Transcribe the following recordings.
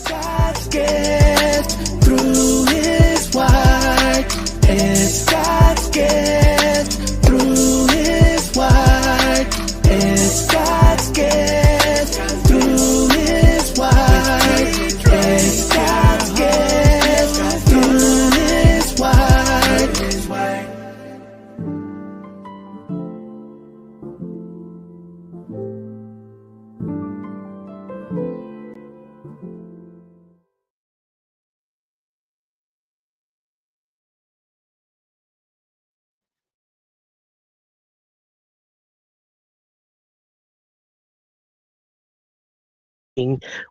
God's gift through His word. It's God's gift through His word. It's God's gift through His word. It's God's gift through His word.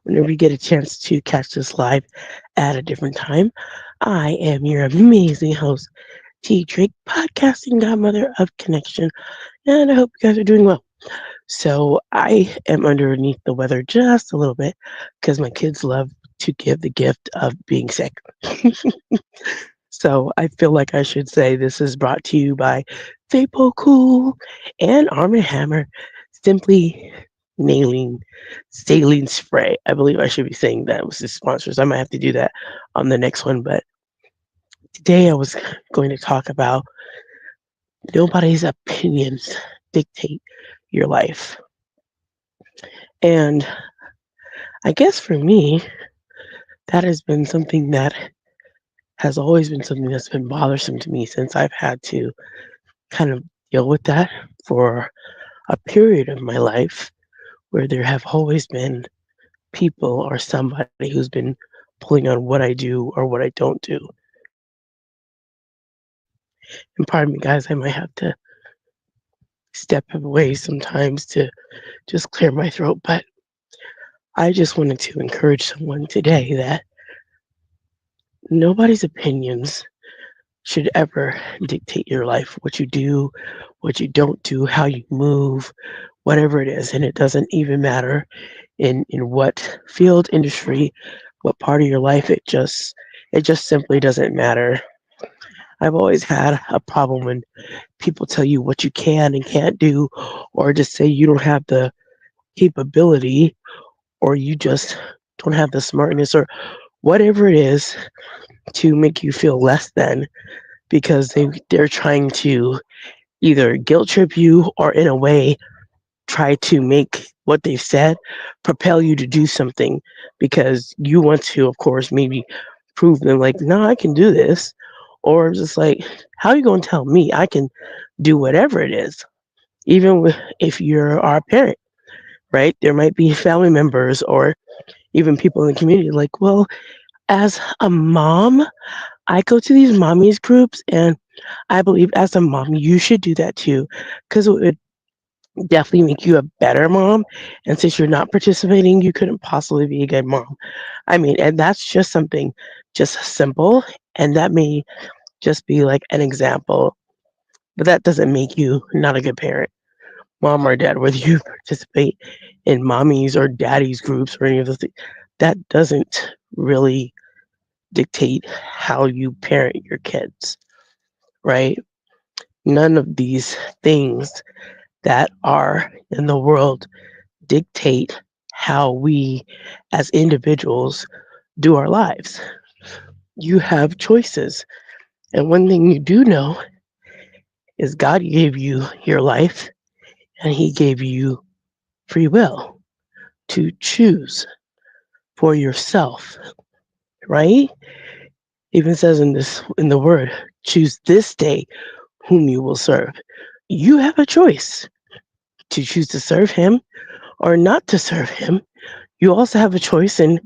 Whenever you get a chance to catch this live at a different time. I am your amazing host, T Drake, podcasting godmother of Connection, and I hope you guys are doing well. So I am underneath the weather just a little bit because my kids love to give the gift of being sick. So I feel like I should say this is brought to you by Vapo Cool and Arm& Hammer, simply nailing saline spray. I believe I should be saying that was the sponsors. I might have to do that on the next one, but today I was going to talk about nobody's opinions dictate your life. And I guess for me, that has been something that has always been something that's been bothersome to me since I've had to kind of deal with that for a period of my life where there have always been people or somebody who's been pulling on what I do or what I don't do. And pardon me, guys, I might have to step away sometimes to just clear my throat, but I just wanted to encourage someone today that nobody's opinions should ever dictate your life, what you do, what you don't do, how you move, whatever it is. And it doesn't even matter in what field, industry, what part of your life, it just simply doesn't matter. I've always had a problem when people tell you what you can and can't do, or just say you don't have the capability, or you just don't have the smartness, or whatever it is to make you feel less than because they're trying to either guilt trip you or in a way try to make what they've said propel you to do something because you want to, of course, maybe prove them like, no, I can do this. Or just like, how are you going to tell me I can do whatever it is? Even if you're our parent, right? There might be family members or even people in the community like, well, as a mom, I go to these mommies groups and I believe as a mom, you should do that too because it would definitely make you a better mom. And since you're not participating, you couldn't possibly be a good mom. I mean, and that's just something just simple. And that may just be like an example, but that doesn't make you not a good parent, mom or dad, whether you participate in mommies or daddies groups or any of those things. That doesn't really dictate how you parent your kids, right? None of these things that are in the world dictate how we as individuals do our lives. You have choices. And one thing you do know is God gave you your life and He gave you free will to choose for yourself, right? Even says in the word, choose this day whom you will serve. You have a choice to choose to serve Him or not to serve Him. You also have a choice in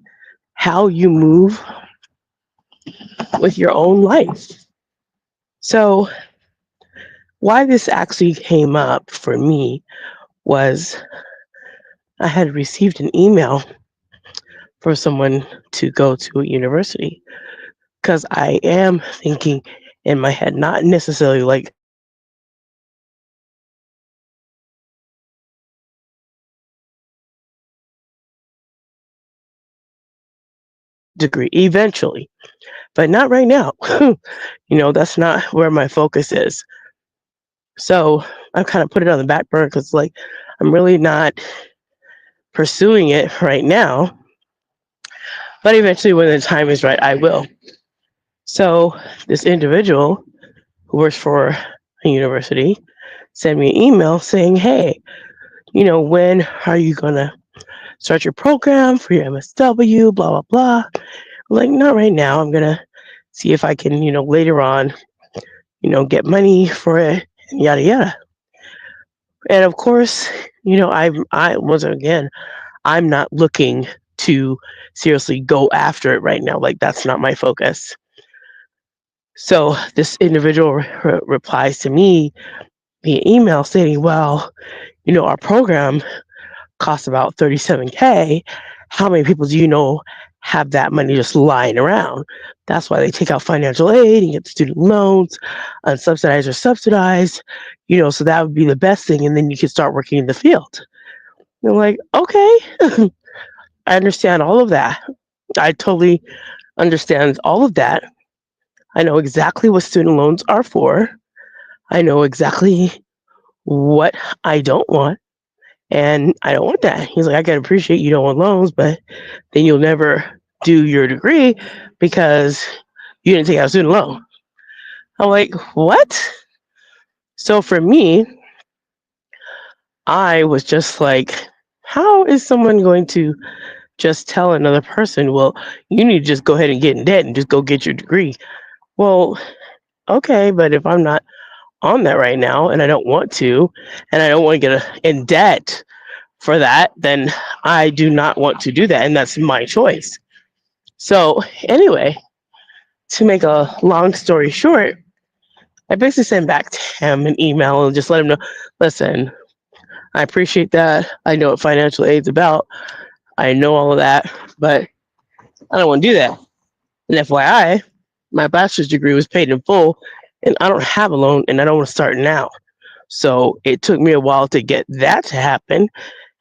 how you move with your own life. So, why this actually came up for me was I had received an email for someone to go to a university because I am thinking in my head, not necessarily like degree eventually, but not right now. That's not where my focus is. So I've kind of put it on the back burner because, like, I'm really not pursuing it right now. But eventually, when the time is right, I will. So this individual who works for a university sent me an email saying, "Hey, when are you gonna start your program for your MSW? Blah blah blah." I'm like, not right now. I'm gonna see if I can, later on, get money for it, and yada yada. And of course, I once again, I'm not looking to seriously go after it right now. Like that's not my focus. So this individual replies to me via email stating, "Well, our program costs about 37K. How many people do you know have that money just lying around? That's why they take out financial aid and get student loans, unsubsidized or subsidized, so that would be the best thing. And then you can start working in the field." And I'm like, okay, I understand all of that. I totally understand all of that. I know exactly what student loans are for. I know exactly what I don't want. And I don't want that. He's like, I can appreciate you don't want loans, but then you'll never do your degree because you didn't take out a student loan. I'm like, what? So for me, I was just like, how is someone going to just tell another person, well, you need to just go ahead and get in debt and just go get your degree? Well, okay, but if I'm not on that right now and I don't want to, and I don't want to get in debt for that, then I do not want to do that, and that's my choice. So, anyway, to make a long story short, I basically sent back to him an email and just let him know, listen, I appreciate that. I know what financial aid's about. I know all of that, but I don't want to do that. And FYI, my bachelor's degree was paid in full, and I don't have a loan, and I don't want to start now. So it took me a while to get that to happen,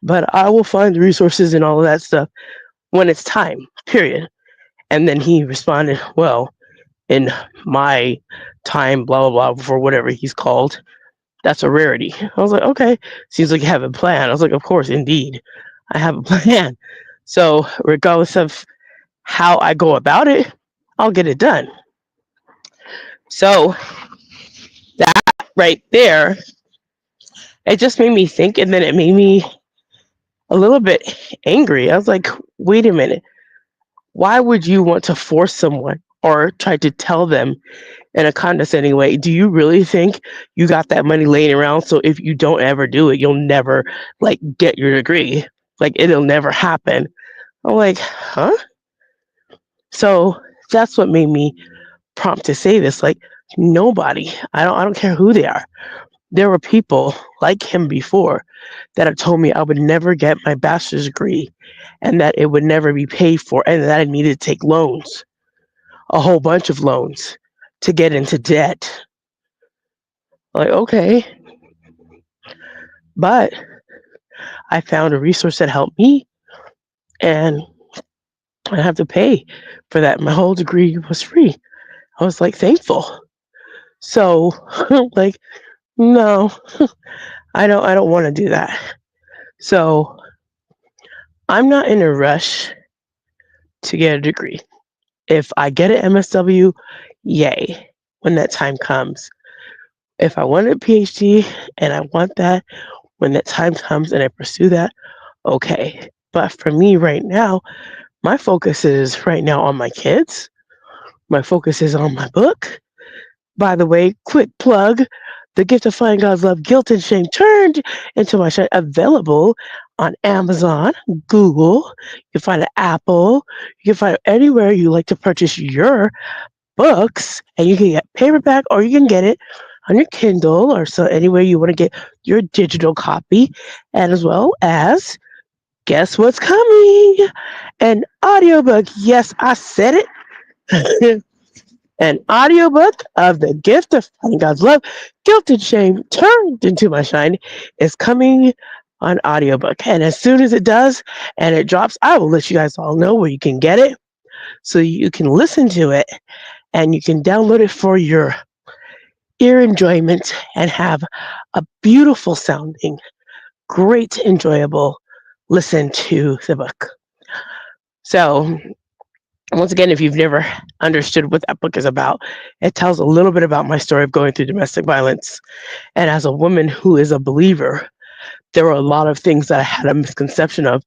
but I will find the resources and all of that stuff when it's time, period. And then he responded, well, in my time, blah, blah, blah, for whatever he's called, that's a rarity. I was like, okay, seems like you have a plan. I was like, of course, indeed, I have a plan. So, regardless of how I go about it, I'll get it done. So, that right there, it just made me think, and then it made me a little bit angry. I was like, wait a minute. Why would you want to force someone or try to tell them in a condescending way? Do you really think you got that money laying around so if you don't ever do it, you'll never like get your degree? Like it'll never happen. I'm like, huh? So that's what made me prompt to say this. Like nobody, I don't care who they are. There were people like him before that have told me I would never get my bachelor's degree and that it would never be paid for and that I needed to take loans, a whole bunch of loans to get into debt. Like, okay, but I found a resource that helped me and I didn't have to pay for that. My whole degree was free. I was like thankful. So like, no, I don't want to do that. So I'm not in a rush to get a degree. If I get an MSW, yay, when that time comes. If I want a PhD and I want that when that time comes and I pursue that, okay. But for me right now, my focus is right now on my kids. My focus is on my book. By the way, quick plug, The Gift of Finding God's Love, Guilt and Shame Turned into My Shine, available on Amazon, Google. You can find it Apple. You can find it anywhere you like to purchase your books, and you can get paperback or you can get it on your Kindle or so anywhere you want to get your digital copy, and as well as guess what's coming? An audiobook. Yes, I said it. An audiobook of The Gift of Finding God's Love, Guilt and Shame Turned into My Shine is coming on audiobook. And as soon as it does and it drops, I will let you guys all know where you can get it so you can listen to it and you can download it for your ear enjoyment and have a beautiful sounding, great, enjoyable listen to the book. So Once again, if you've never understood what that book is about, it tells a little bit about my story of going through domestic violence. And as a woman who is a believer, there were a lot of things that I had a misconception of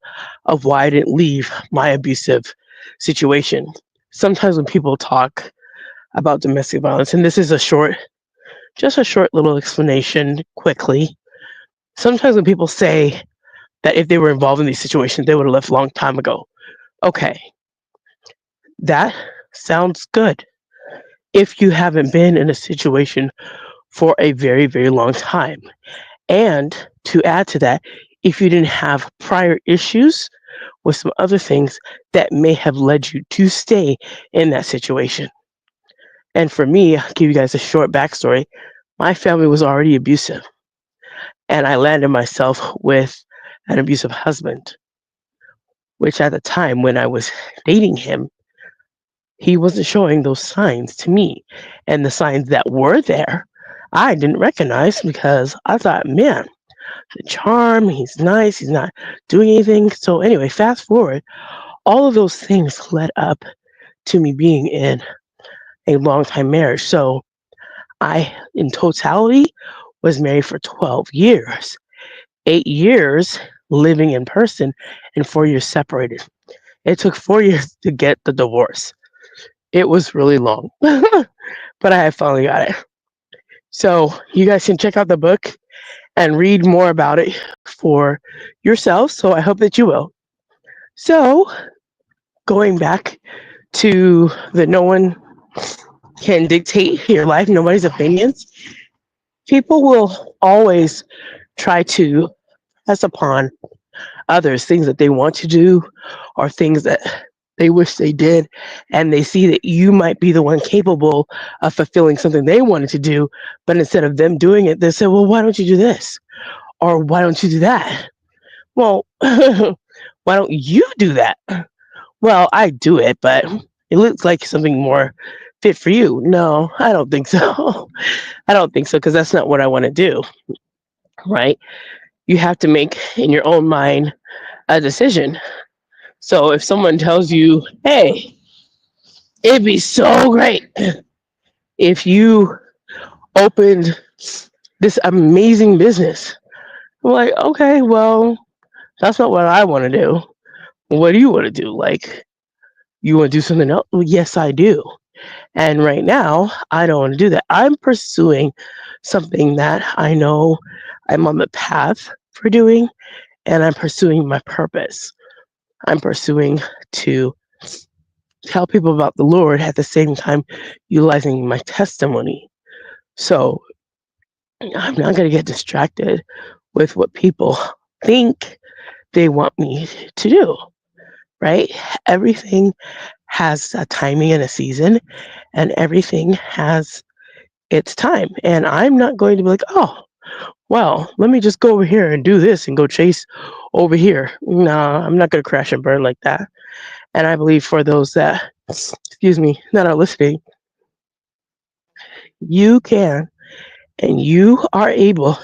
why I didn't leave my abusive situation. Sometimes when people talk about domestic violence, and this is just a short little explanation quickly. Sometimes when people say that if they were involved in these situations, they would have left a long time ago. Okay, that sounds good if you haven't been in a situation for a very, very long time. And to add to that, if you didn't have prior issues with some other things that may have led you to stay in that situation. And for me, I'll give you guys a short backstory. My family was already abusive, and I landed myself with an abusive husband, which at the time when I was dating him, he wasn't showing those signs to me. And the signs that were there, I didn't recognize because I thought, man, the charm, he's nice, he's not doing anything. So, anyway, fast forward, all of those things led up to me being in a long time marriage. So, I, in totality, was married for 12 years, 8 years living in person, and 4 years separated. It took 4 years to get the divorce. It was really long, but I finally got it. So you guys can check out the book and read more about it for yourselves. So I hope that you will. So going back to the no one can dictate your life, nobody's opinions, people will always try to press upon others things that they want to do or things that they wish they did, and they see that you might be the one capable of fulfilling something they wanted to do, but instead of them doing it, they say, well, why don't you do this, or why don't you do that? Well, why don't you do that? Well, I do it, but it looks like something more fit for you. No, I don't think so. I don't think so, because that's not what I want to do, right? You have to make in your own mind a decision. So if someone tells you, hey, it'd be so great if you opened this amazing business. I'm like, okay, well, that's not what I want to do. What do you want to do? Like, you want to do something else? Well, yes, I do. And right now, I don't want to do that. I'm pursuing something that I know I'm on the path for doing, and I'm pursuing my purpose. I'm pursuing to tell people about the Lord at the same time utilizing my testimony. So I'm not going to get distracted with what people think they want me to do, right? Everything has a timing and a season, and everything has its time. And I'm not going to be like, oh, well, let me just go over here and do this and go chase over here. No, I'm not going to crash and burn like that. And I believe for those that, excuse me, that are listening, you can and you are able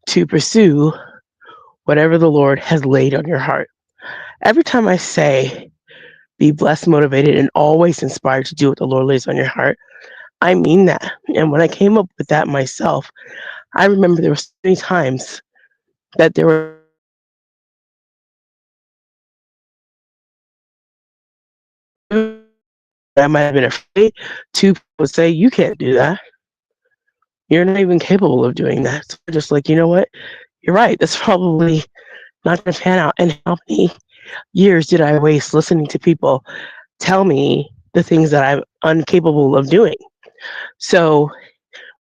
to pursue whatever the Lord has laid on your heart. Every time I say be blessed, motivated, and always inspired to do what the Lord lays on your heart, I mean that. And when I came up with that myself, I remember there were so many times that there were I might have been afraid to would say, you can't do that. You're not even capable of doing that. So I'm just like, you know what? You're right. That's probably not going to pan out. And how many years did I waste listening to people tell me the things that I'm incapable of doing? So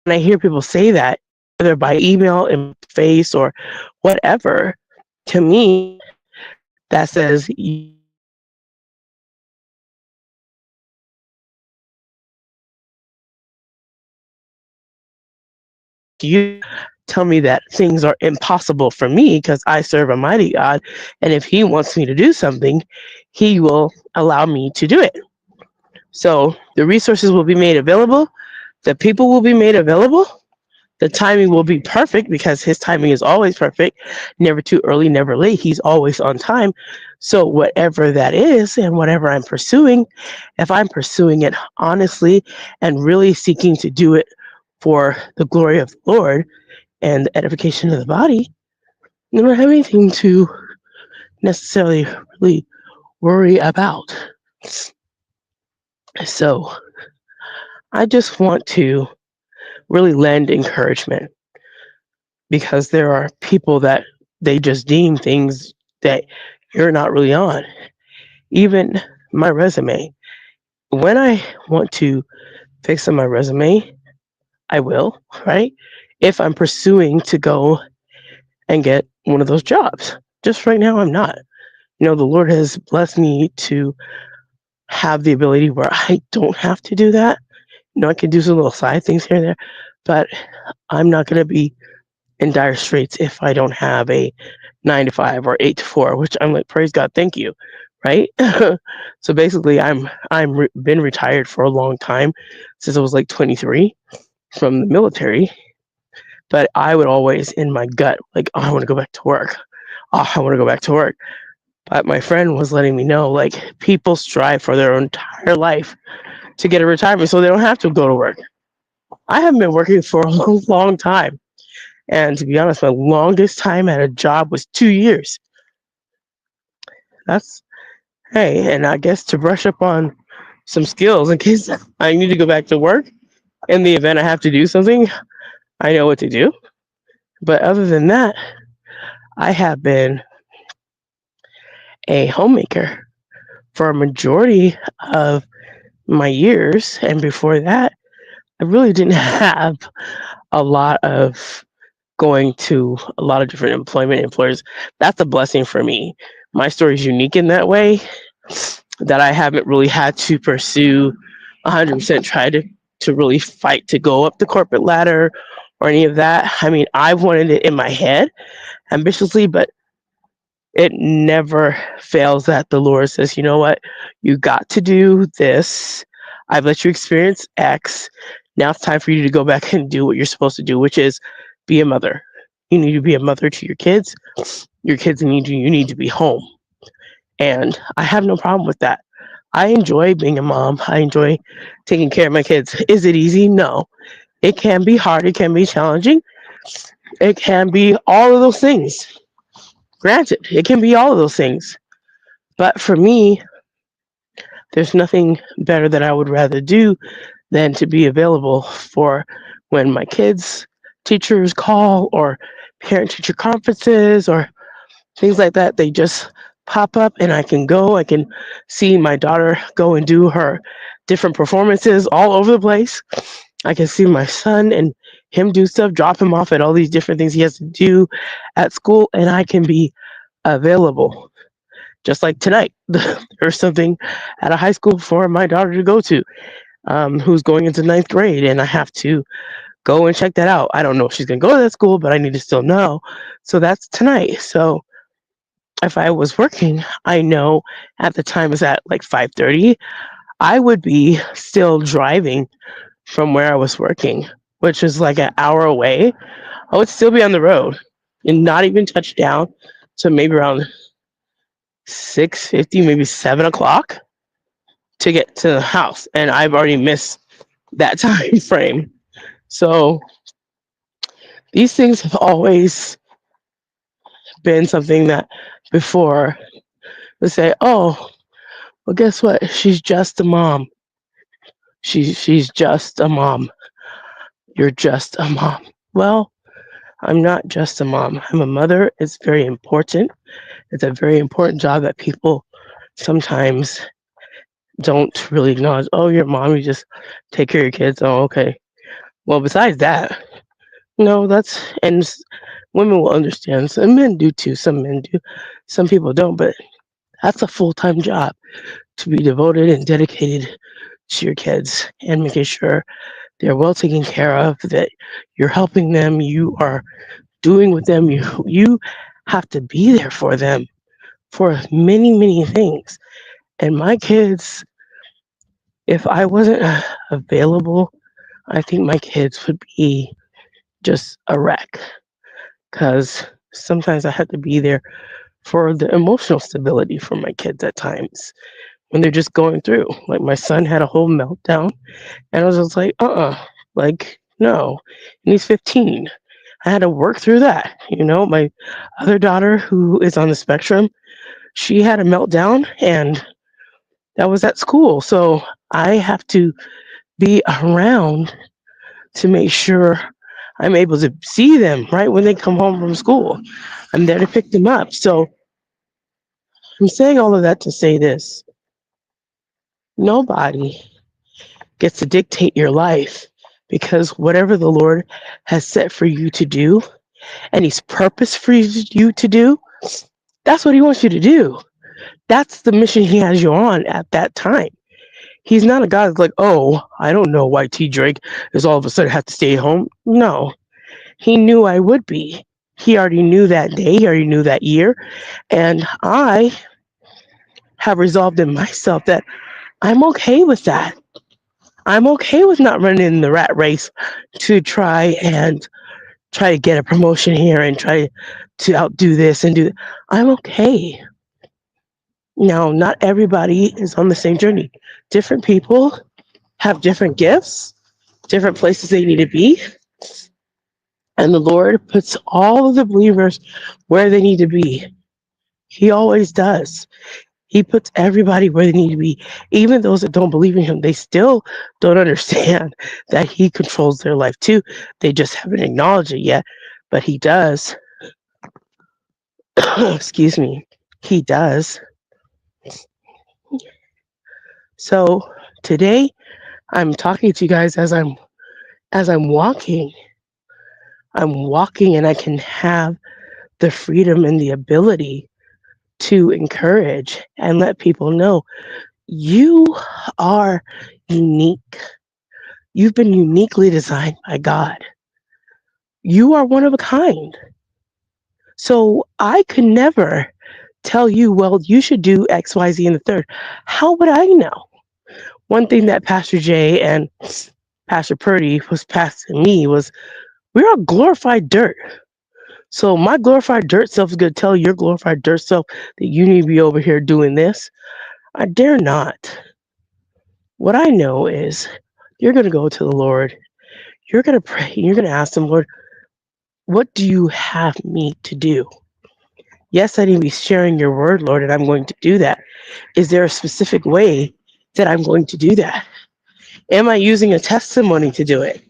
when I hear people say that, whether by email, in face, or whatever, to me, that says you tell me that things are impossible for me because I serve a mighty God. And if He wants me to do something, He will allow me to do it. So the resources will be made available, the people will be made available, The timing will be perfect because his timing is always perfect, never too early, never late. He's always on time. So, whatever that is and whatever I'm pursuing, if I'm pursuing it honestly and really seeking to do it for the glory of the Lord and the edification of the body, I don't have anything to necessarily really worry about. So, I just want to really lend encouragement because there are people that they just deem things that you're not really on. Even my resume. When I want to fix on my resume, I will, right? If I'm pursuing to go and get one of those jobs. Just right now, I'm not. The Lord has blessed me to have the ability where I don't have to do that. I can do some little side things here and there, but I'm not going to be in dire straits if I don't have a 9 to 5 or 8 to 4, which I'm like, praise God, thank you, right? So basically, been retired for a long time since I was like 23 from the military, but I would always in my gut like, oh, I want to go back to work. Oh, I want to go back to work. But my friend was letting me know like people strive for their entire life to get a retirement so they don't have to go to work. I haven't been working for a long, long time. And to be honest, my longest time at a job was 2 years. That's hey, and I guess to brush up on some skills in case I need to go back to work in the event I have to do something, I know what to do. But other than that, I have been a homemaker for a majority of my years. And before that, I really didn't have a lot of going to a lot of different employers. That's a blessing for me. My story is unique in that way that I haven't really had to pursue 100% try to really fight to go up the corporate ladder or any of that. I mean, I've wanted it in my head ambitiously, but it never fails that the Lord says, you know what, you got to do this. I've let you experience X. Now it's time for you to go back and do what you're supposed to do, which is be a mother. You need to be a mother to your kids. Your kids need you. You need to be home. And I have no problem with that. I enjoy being a mom. I enjoy taking care of my kids. Is it easy? No. It can be hard. It can be challenging. It can be all of those things. Granted, it can be all of those things. But for me, there's nothing better that I would rather do than to be available for when my kids' teachers call or parent teacher conferences or things like that. They just pop up and I can go. I can see my daughter go and do her different performances all over the place. I can see my son and him do stuff, drop him off at all these different things he has to do at school, and I can be available. Just like tonight, there's something at a high school for my daughter to go to, who's going into ninth grade, and I have to go and check that out. I don't know if she's gonna go to that school, but I need to still know. So that's tonight. So if I was working, I know at the time it's at like 5:30, I would be still driving from where I was working, which is like an hour away. I would still be on the road and not even touch down to maybe around 6:50, maybe 7 o'clock to get to the house, and I've already missed that time frame. So these things have always been something that before we say, "Oh, well, guess what? She's just a mom. She's just a mom. You're just a mom." Well, I'm not just a mom. I'm a mother. It's very important. It's a very important job that people sometimes don't really acknowledge. Oh, you're a mom. You just take care of your kids. Oh, okay. Well, besides that, no, women will understand. Some men do too. Some men do. Some people don't. But that's a full time job to be devoted and dedicated to your kids and making sure they're well taken care of. That you're helping them. You are doing with them. You have to be there for them for many things. And my kids, if I wasn't available, I think my kids would be just a wreck. Because sometimes I have to be there for the emotional stability for my kids at times when they're just going through. Like my son had a whole meltdown, and I was just like, like, no. And he's 15. I had to work through that. My other daughter, who is on the spectrum, she had a meltdown, and that was at school. So I have to be around to make sure I'm able to see them right when they come home from school. I'm there to pick them up. So I'm saying all of that to say this: nobody gets to dictate your life, because whatever the Lord has set for you to do and He's purpose for you to do, that's what He wants you to do. That's the mission He has you on at that time. He's not a God that's like, oh, I don't know why T. Drake is all of a sudden have to stay home. No, He knew I would be. He already knew that day. He already knew that year. And I have resolved in myself that I'm okay with that. I'm okay with not running in the rat race to try to get a promotion here and try to outdo this and do that. I'm okay. Now, not everybody is on the same journey. Different people have different gifts, different places they need to be, and the Lord puts all of the believers where they need to be. He always does. He puts everybody where they need to be. Even those that don't believe in Him, they still don't understand that He controls their life too. They just haven't acknowledged it yet, but He does. Excuse me. He does. So today I'm talking to you guys as I'm walking. I'm walking, and I can have the freedom and the ability to encourage and let people know you are unique. You've been uniquely designed by God. You are one of a kind. So I could never tell you, well, you should do X, Y, Z, and the third. How would I know? One thing that Pastor Jay and Pastor Purdy was passing me was, we're all glorified dirt. So my glorified dirt self is going to tell your glorified dirt self that you need to be over here doing this. I dare not. What I know is you're going to go to the Lord. You're going to pray. You're going to ask Him, Lord, what do you have me to do? Yes, I need to be sharing your word, Lord, and I'm going to do that. Is there a specific way that I'm going to do that? Am I using a testimony to do it?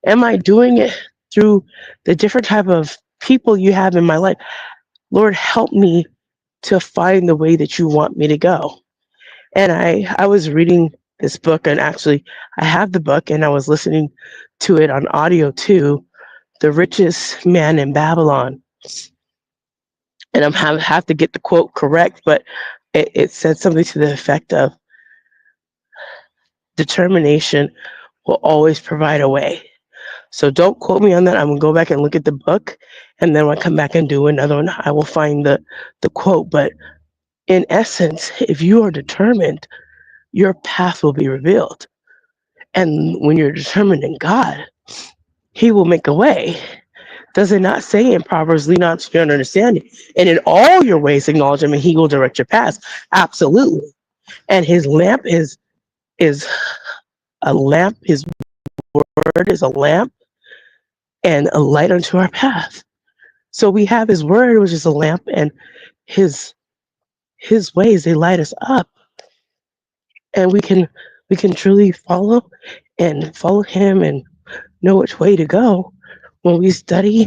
Am I doing it through the different type of people you have in my life? Lord, help me to find the way that you want me to go. And I was reading this book, and actually I have the book, and I was listening to it on audio too, The Richest Man in Babylon. And have to get the quote correct, but it said something to the effect of, determination will always provide a way. So don't quote me on that. I'm gonna go back and look at the book, and then when I come back and do another one, I will find the quote. But in essence, if you are determined, your path will be revealed. And when you're determined in God, He will make a way. Does it not say in Proverbs, lean on to your own understanding, and in all your ways acknowledge Him, and He will direct your paths? Absolutely. And His lamp is a lamp. His word is a lamp and a light unto our path. So we have His word, which is a lamp, and His ways, they light us up, and we can truly follow Him and know which way to go when we study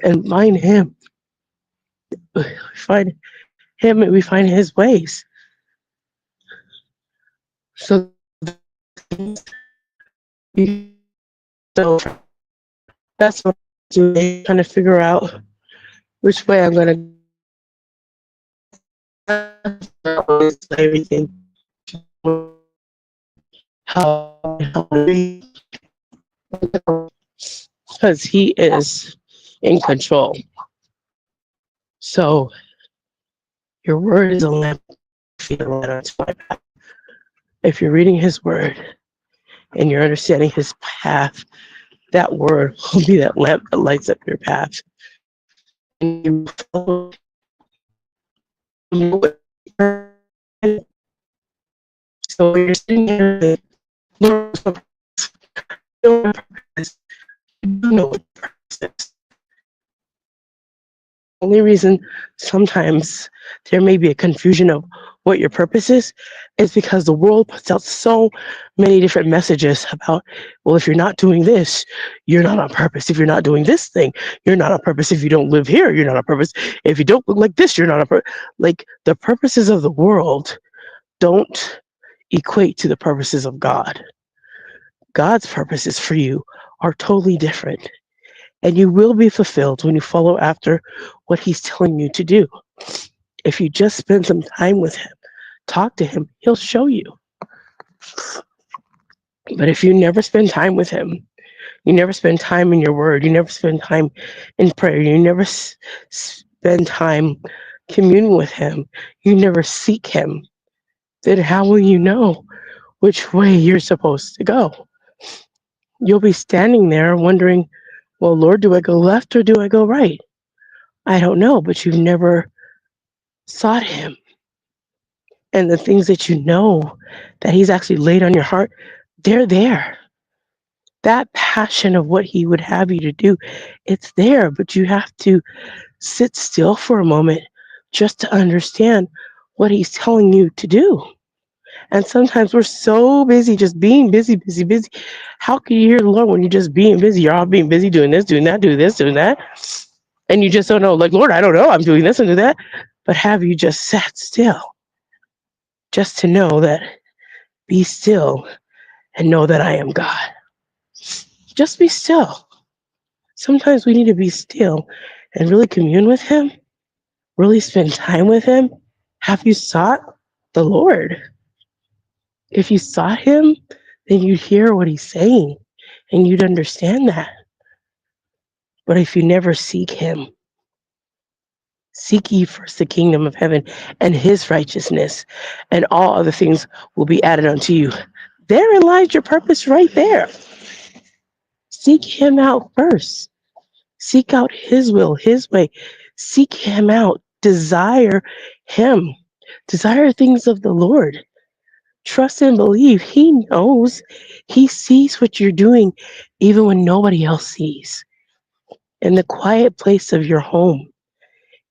and find Him. We find Him and we find His ways. So so that's what I'm doing, trying to figure out which way I'm gonna go. Everything, how because He is in control. So your word is a lamp to light unto my path. If you're reading His word and you're understanding His path, That word will be that lamp that lights up your path. And you will follow, you'll know what you're. So when you're sitting here with Lord, you know what purpose, you do know what purpose is. Only reason sometimes there may be a confusion of what your purpose is because the world puts out so many different messages about, well, if you're not doing this, you're not on purpose. If you're not doing this thing, you're not on purpose. If you don't live here, you're not on purpose. If you don't look like this, you're not on purpose. Like the purposes of the world don't equate to the purposes of God. God's purposes for you are totally different. And you will be fulfilled when you follow after what He's telling you to do. If you just spend some time with Him, talk to Him, He'll show you. But if you never spend time with Him, you never spend time in your word, you never spend time in prayer, you never spend time communing with Him, you never seek Him, then how will you know which way you're supposed to go? You'll be standing there wondering, well, Lord, do I go left or do I go right? I don't know, but you've never sought Him. And the things that you know that He's actually laid on your heart, they're there. That passion of what He would have you to do, it's there, but you have to sit still for a moment just to understand what He's telling you to do. And sometimes we're so busy just being busy, busy, busy. How can you hear the Lord when you're just being busy? You're all being busy doing this, doing that, doing this, doing that. And you just don't know, like, Lord, I don't know, I'm doing this and do that. But have you just sat still just to know that be still and know that I am God? Just be still. Sometimes we need to be still and really commune with Him, really spend time with Him. Have you sought the Lord? If you sought Him, then you'd hear what He's saying and you'd understand that. But if you never seek Him, seek ye first the kingdom of heaven and His righteousness, and all other things will be added unto you. Therein lies your purpose right there. Seek Him out first. Seek out His will, His way. Seek Him out. Desire Him. Desire things of the Lord. Trust and believe. He knows. He sees what you're doing even when nobody else sees. In the quiet place of your home,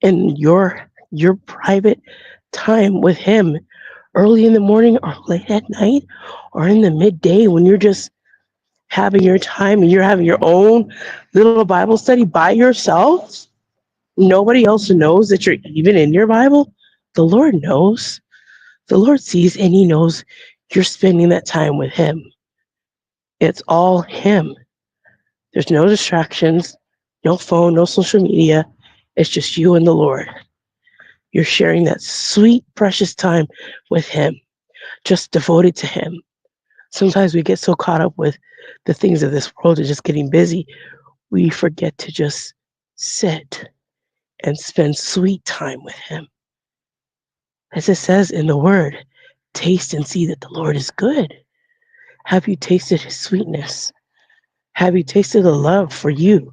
in your private time with Him, early in the morning or late at night or in the midday when you're just having your time and you're having your own little Bible study by yourself. Nobody else knows that you're even in your Bible. The Lord knows. The Lord sees and He knows you're spending that time with Him. It's all Him. There's no distractions, no phone, no social media. It's just you and the Lord. You're sharing that sweet, precious time with Him, just devoted to Him. Sometimes we get so caught up with the things of this world and just getting busy, we forget to just sit and spend sweet time with Him. As it says in the Word, taste and see that the Lord is good. Have you tasted His sweetness? Have you tasted the love for you?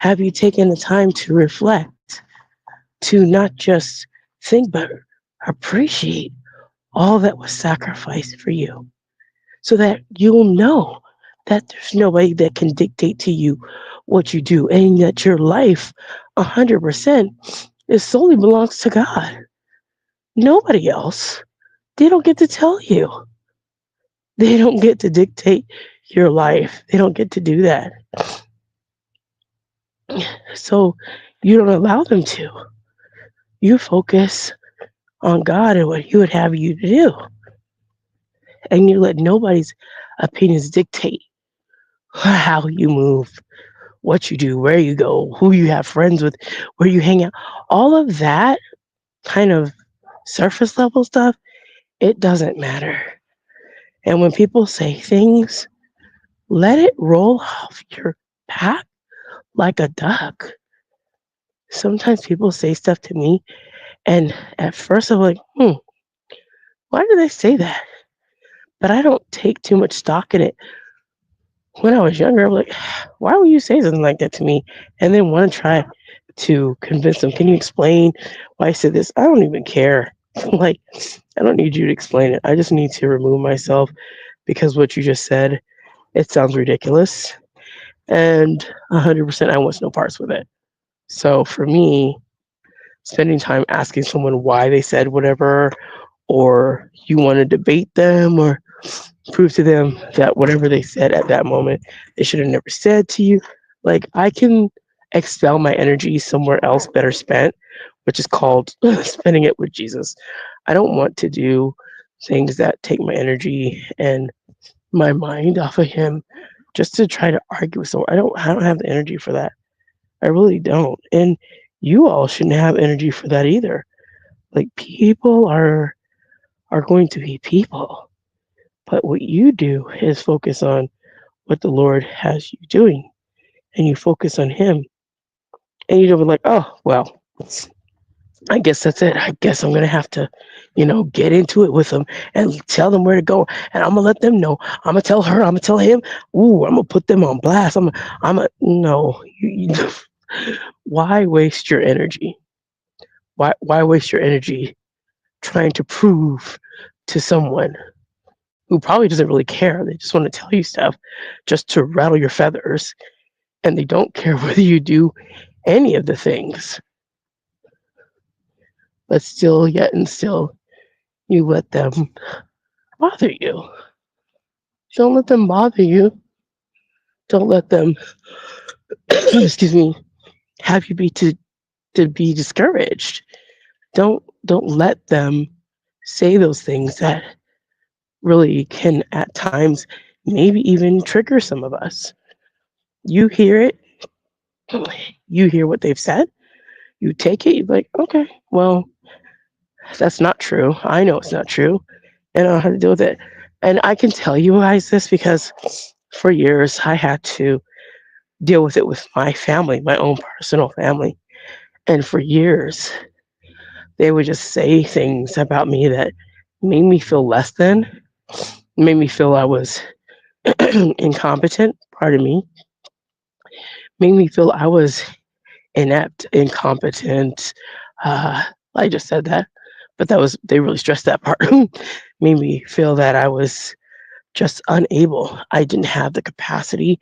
Have you taken the time to reflect, to not just think, but appreciate all that was sacrificed for you so that you'll know that there's nobody that can dictate to you what you do and that your life 100% is solely belongs to God. Nobody else. They don't get to tell you. They don't get to dictate your life. They don't get to do that. So you don't allow them to. You focus on God and what He would have you to do. And you let nobody's opinions dictate how you move, what you do, where you go, who you have friends with, where you hang out. All of that kind of surface level stuff, it doesn't matter. And when people say things, let it roll off your back like a duck. Sometimes people say stuff to me, and at first I'm like, why do they say that? But I don't take too much stock in it. when I was younger, I'm like, why would you say something like that to me? And then want to try to convince them, can you explain why I said this? I don't even care. Like, I don't need you to explain it. I just need to remove myself because what you just said, it sounds ridiculous. And 100% I want no parts with it. So for me, spending time asking someone why they said whatever, or you want to debate them, or prove to them that whatever they said at that moment, they should have never said to you. Like, I can expel my energy somewhere else better spent, which is called spending it with Jesus. I don't want to do things that take my energy and my mind off of him just to try to argue with someone. I don't have the energy for that. I really don't. And you all shouldn't have energy for that either. Like, people are going to be people. But what you do is focus on what the Lord has you doing, and you focus on Him, and you don't be like, oh, well, I guess that's it. I guess I'm gonna have to, get into it with them and tell them where to go, and I'm gonna let them know. I'm gonna tell her. I'm gonna tell him. Ooh, I'm gonna put them on blast. I'm a no. Why waste your energy? Why waste your energy trying to prove to someone who probably doesn't really care? They just want to tell you stuff just to rattle your feathers, and they don't care whether you do any of the things, but still, yet and still, you let them bother you. Don't let them bother you. Don't let them, excuse me, have you to be discouraged. Don't let them say those things that really can at times maybe even trigger some of us. You hear it, you hear what they've said, you take it, you're like, okay, well, that's not true. I know it's not true, and I don't know how to deal with it. And I can tell you guys this because for years I had to deal with it with my family, my own personal family. And for years, they would just say things about me that made me feel less than, made me feel I was incompetent, pardon me, made me feel I was inept, incompetent. Uh, I just said that, but they really stressed that part. Made me feel that I was just unable. I didn't have the capacity,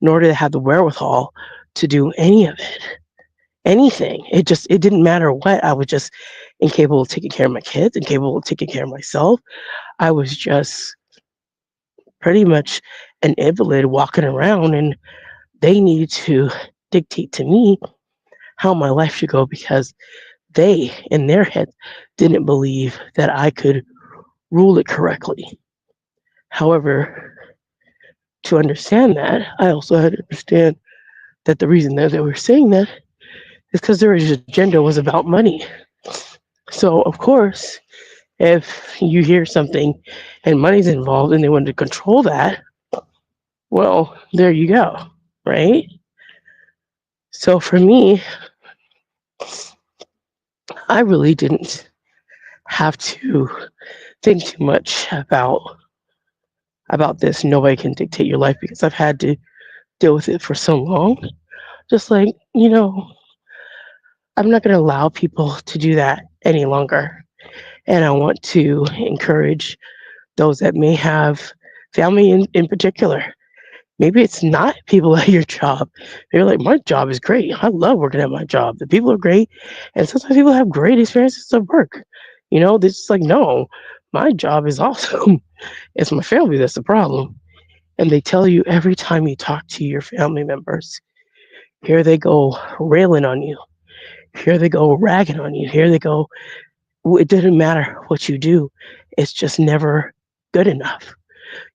nor did I have the wherewithal to do any of it. Anything. It didn't matter what. I was just incapable of taking care of my kids, incapable of taking care of myself. I was just pretty much an invalid walking around, and they needed to dictate to me how my life should go because they, in their head, didn't believe that I could rule it correctly. However, to understand that, I also had to understand that the reason that they were saying that is because their agenda was about money. So, of course, if you hear something and money's involved and they want to control that, well, there you go, right? So for me, I really didn't have to think too much about this. Nobody can dictate your life because I've had to deal with it for so long. Just like, I'm not going to allow people to do that any longer. And I want to encourage those that may have family in particular. Maybe it's not people at your job. They're like, my job is great. I love working at my job. The people are great. And sometimes people have great experiences at work. They're just like, no, my job is awesome. It's my family that's the problem. And they tell you every time you talk to your family members, here they go railing on you. Here they go ragging on you. Here they go. It doesn't matter what you do. It's just never good enough.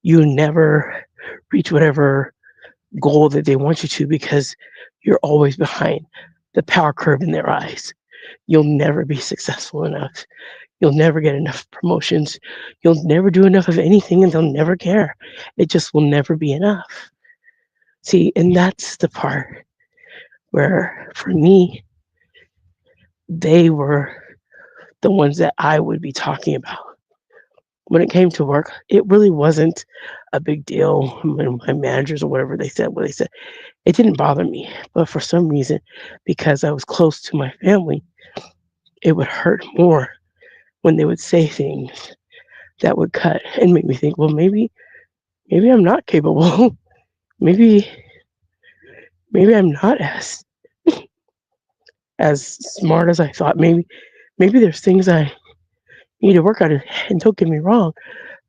You never reach whatever goal that they want you to because you're always behind the power curve in their eyes. You'll never be successful enough. You'll never get enough promotions. You'll never do enough of anything and they'll never care. It just will never be enough. See, and that's the part where for me, they were the ones that I would be talking about. When it came to work, it really wasn't a big deal when my managers or whatever they said, what they said. It didn't bother me. But for some reason, because I was close to my family, it would hurt more when they would say things that would cut and make me think, well, maybe I'm not capable. maybe maybe I'm not as smart as I thought. Maybe there's things I need to work on. And don't get me wrong,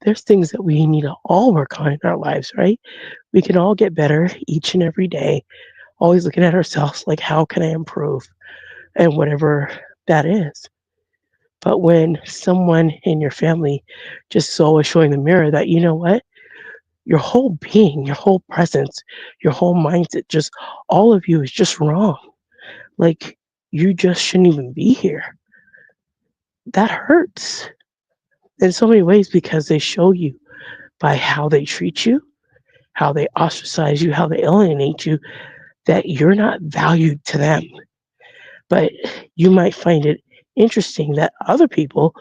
there's things that we need to all work on in our lives, right? We can all get better each and every day, always looking at ourselves like, how can I improve? And whatever that is. But when someone in your family just so always showing the mirror that, you know what, your whole being, your whole presence, your whole mindset, just all of you is just wrong. Like, you just shouldn't even be here. That hurts in so many ways because they show you by how they treat you, how they ostracize you, how they alienate you, that you're not valued to them. But you might find it interesting that other people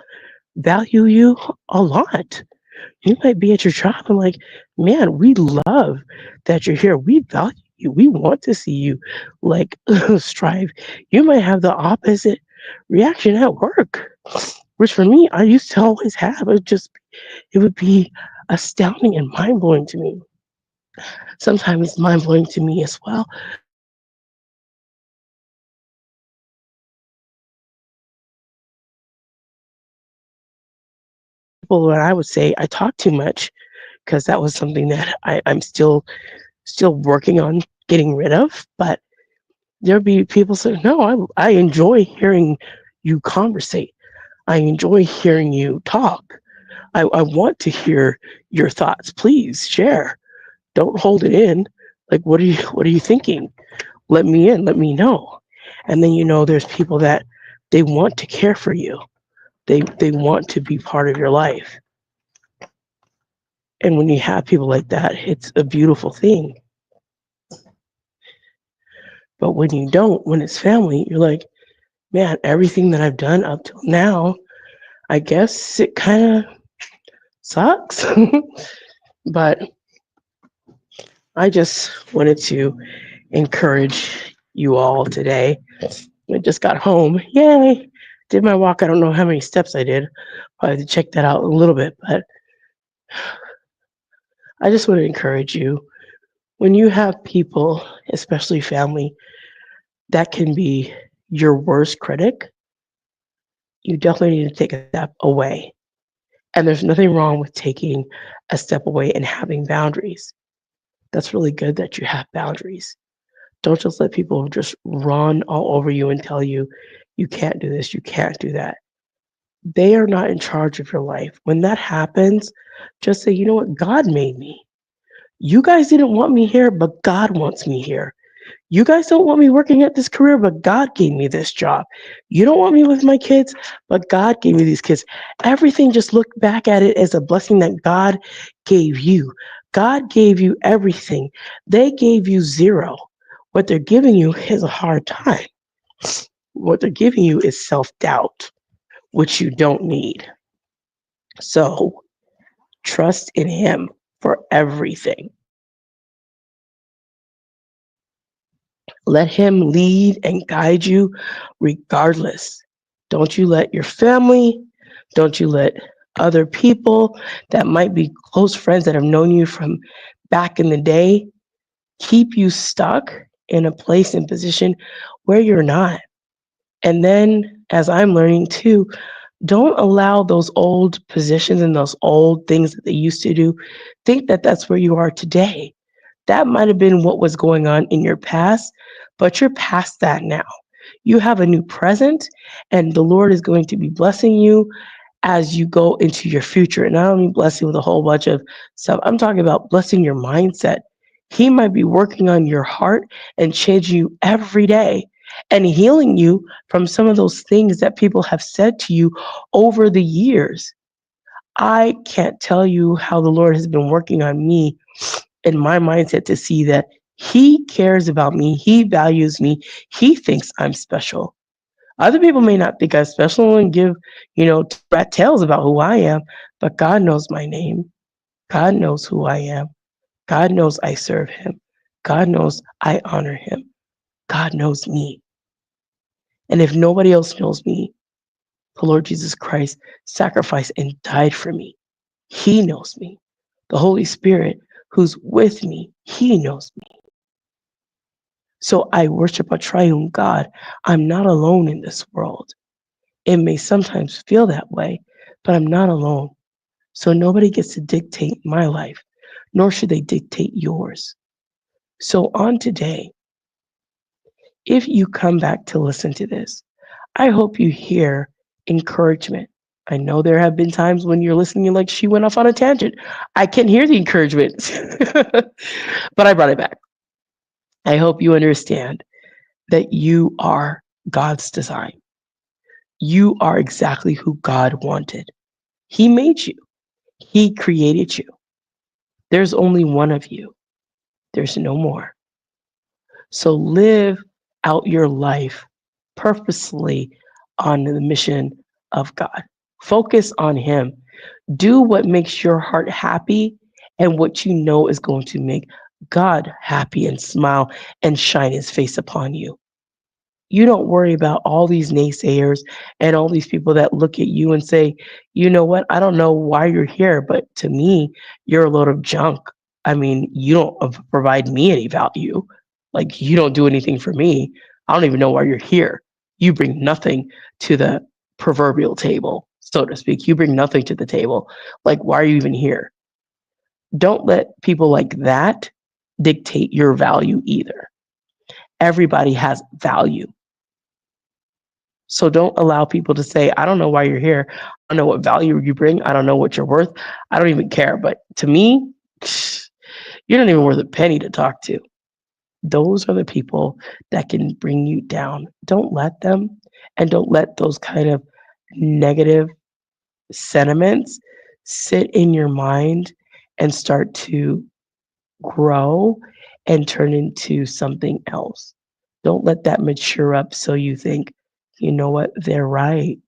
value you a lot. You might be at your job and like, man, we love that you're here. We value you. We want to see you like strive. You might have the opposite reaction at work, which for me, I used to always have. It would be astounding and mind blowing to me. Sometimes it's mind blowing to me as well. People, what I would say, I talk too much because that was something that I'm still working on getting rid of. But there'll be people say, no, I enjoy hearing you conversate. I enjoy hearing you talk. I want to hear your thoughts. Please share. Don't hold it in. Like, what are you thinking? Let me in. Let me know. And then there's people that they want to care for you. They want to be part of your life. And when you have people like that, it's a beautiful thing. But when you don't, when it's family, you're like, man, everything that I've done up till now, I guess it kind of sucks. But I just wanted to encourage you all today. I just got home. Yay! Did my walk. I don't know how many steps I did. Probably have to check that out a little bit. But I just want to encourage you when you have people, especially family, that can be your worst critic, you definitely need to take a step away. And there's nothing wrong with taking a step away and having boundaries. That's really good that you have boundaries. Don't just let people just run all over you and tell you, you can't do this, you can't do that. They are not in charge of your life. When that happens, just say, you know what? God made me. You guys didn't want me here, but God wants me here. You guys don't want me working at this career, but God gave me this job. You don't want me with my kids, but God gave me these kids. Everything, just look back at it as a blessing that God gave you. God gave you everything. They gave you zero. What they're giving you is a hard time. What they're giving you is self doubt, which you don't need. So trust in Him for everything. Let Him lead and guide you regardless. Don't you let your family, don't you let other people that might be close friends that have known you from back in the day keep you stuck in a place and position where you're not. And then, as I'm learning too, don't allow those old positions and those old things that they used to do, think that that's where you are today. That might have been what was going on in your past, but you're past that now. You have a new present, and the Lord is going to be blessing you as you go into your future. And I don't mean blessing with a whole bunch of stuff. I'm talking about blessing your mindset. He might be working on your heart and changing you every day and healing you from some of those things that people have said to you over the years. I can't tell you how the Lord has been working on me in my mindset to see that He cares about me, He values me, He thinks I'm special. Other people may not think I'm special and give, rat tails about who I am, but God knows my name. God knows who I am. God knows I serve him. God knows I honor him. God knows me. And if nobody else knows me, the Lord Jesus Christ sacrificed and died for me. He knows me. The Holy Spirit who's with me, he knows me. So I worship a triune God. I'm not alone in this world. It may sometimes feel that way, but I'm not alone. So nobody gets to dictate my life, nor should they dictate yours. So on today, if you come back to listen to this, I hope you hear encouragement. I know there have been times when you're listening like she went off on a tangent. I can hear the encouragement, but I brought it back. I hope you understand that you are God's design. You are exactly who God wanted. He made you. He created you. There's only one of you. There's no more. So live out your life purposely on the mission of God. Focus on him. Do what makes your heart happy and what you know is going to make God happy and smile and shine his face upon you. You don't worry about all these naysayers and all these people that look at you and say, you know what, I don't know why you're here, but to me, you're a load of junk. I mean, you don't provide me any value. Like, you don't do anything for me. I don't even know why you're here. You bring nothing to the proverbial table, so to speak. You bring nothing to the table. Like, why are you even here? Don't let people like that dictate your value either. Everybody has value. So don't allow people to say, I don't know why you're here. I don't know what value you bring. I don't know what you're worth. I don't even care. But to me, you're not even worth a penny to talk to. Those are the people that can bring you down. Don't let them, and don't let those kind of negative sentiments sit in your mind and start to grow and turn into something else. Don't let that mature up so you think, you know what, they're right.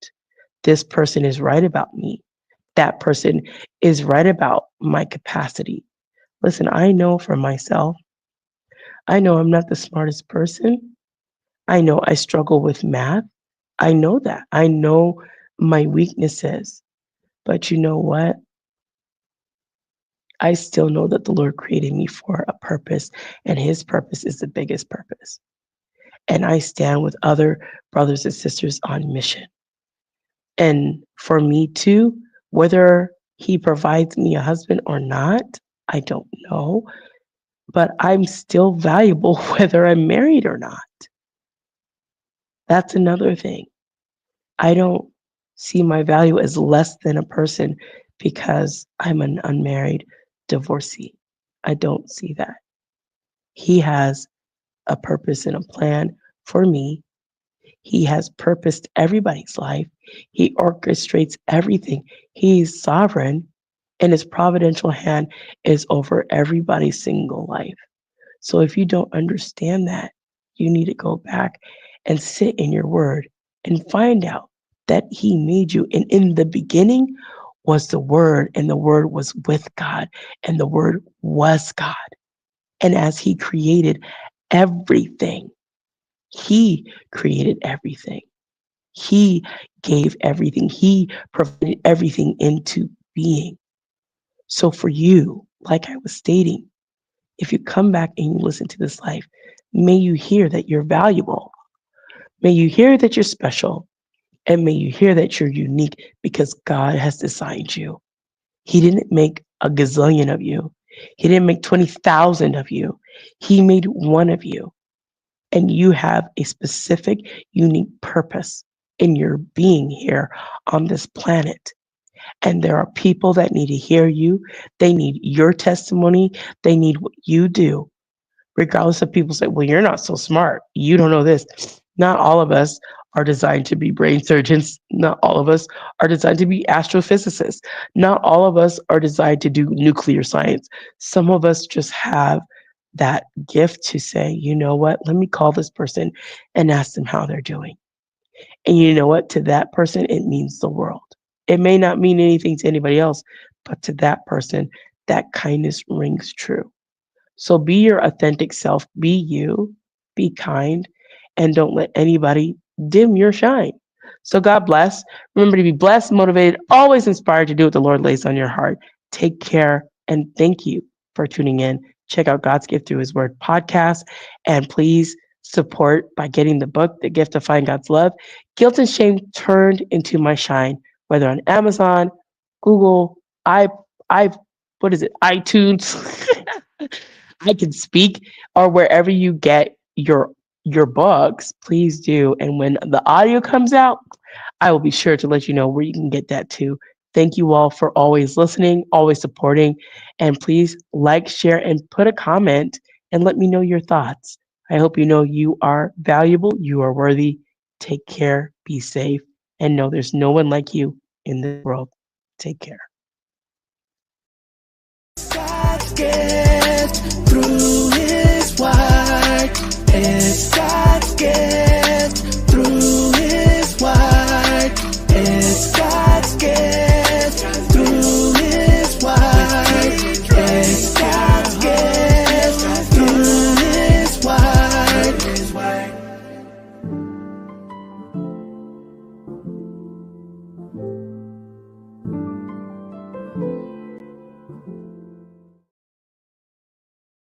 This person is right about me. That person is right about my capacity. Listen, I know for myself, I know I'm not the smartest person. I know I struggle with math. I know that. I know my weaknesses. But you know what? I still know that the Lord created me for a purpose, and his purpose is the biggest purpose. And I stand with other brothers and sisters on mission. And for me too, whether he provides me a husband or not, I don't know, but I'm still valuable whether I'm married or not. That's another thing. I don't see my value as less than a person because I'm an unmarried divorcee. I don't see that. He has a purpose and a plan for me. He has purposed everybody's life. He orchestrates everything. He's sovereign, and his providential hand is over everybody's single life. So if you don't understand that, you need to go back and sit in your word and find out that he made you. And in the beginning was the word, and the word was with God, and the word was God. And as he created everything, he created everything. He gave everything. He provided everything into being. So for you, like I was stating, if you come back and you listen to this life, may you hear that you're valuable. May you hear that you're special. And may you hear that you're unique because God has designed you. He didn't make a gazillion of you. He didn't make 20,000 of you. He made one of you. And you have a specific, unique purpose in your being here on this planet. And there are people that need to hear you. They need your testimony. They need what you do. Regardless of people say, well, you're not so smart. You don't know this. Not all of us are designed to be brain surgeons. Not all of us are designed to be astrophysicists. Not all of us are designed to do nuclear science. Some of us just have that gift to say, you know what, let me call this person and ask them how they're doing. And you know what? To that person, it means the world. It may not mean anything to anybody else, but to that person, that kindness rings true. So be your authentic self, be you, be kind, and don't let anybody dim your shine. So God bless. Remember to be blessed, motivated, always inspired to do what the Lord lays on your heart. Take care and thank you for tuning in. Check out God's Gift Through His Word podcast, and please support by getting the book, The Gift of Finding God's Love, Guilt and Shame Turned into My Shine, whether on Amazon, Google, I, what is it, iTunes. I can speak, or wherever you get your books, please do. And when the audio comes out, I will be sure to let you know where you can get that too. Thank you all for always listening, always supporting, and please like, share, and put a comment and let me know your thoughts. I hope you know you are valuable, you are worthy. Take care, be safe, and know there's no one like you in this world. Take care.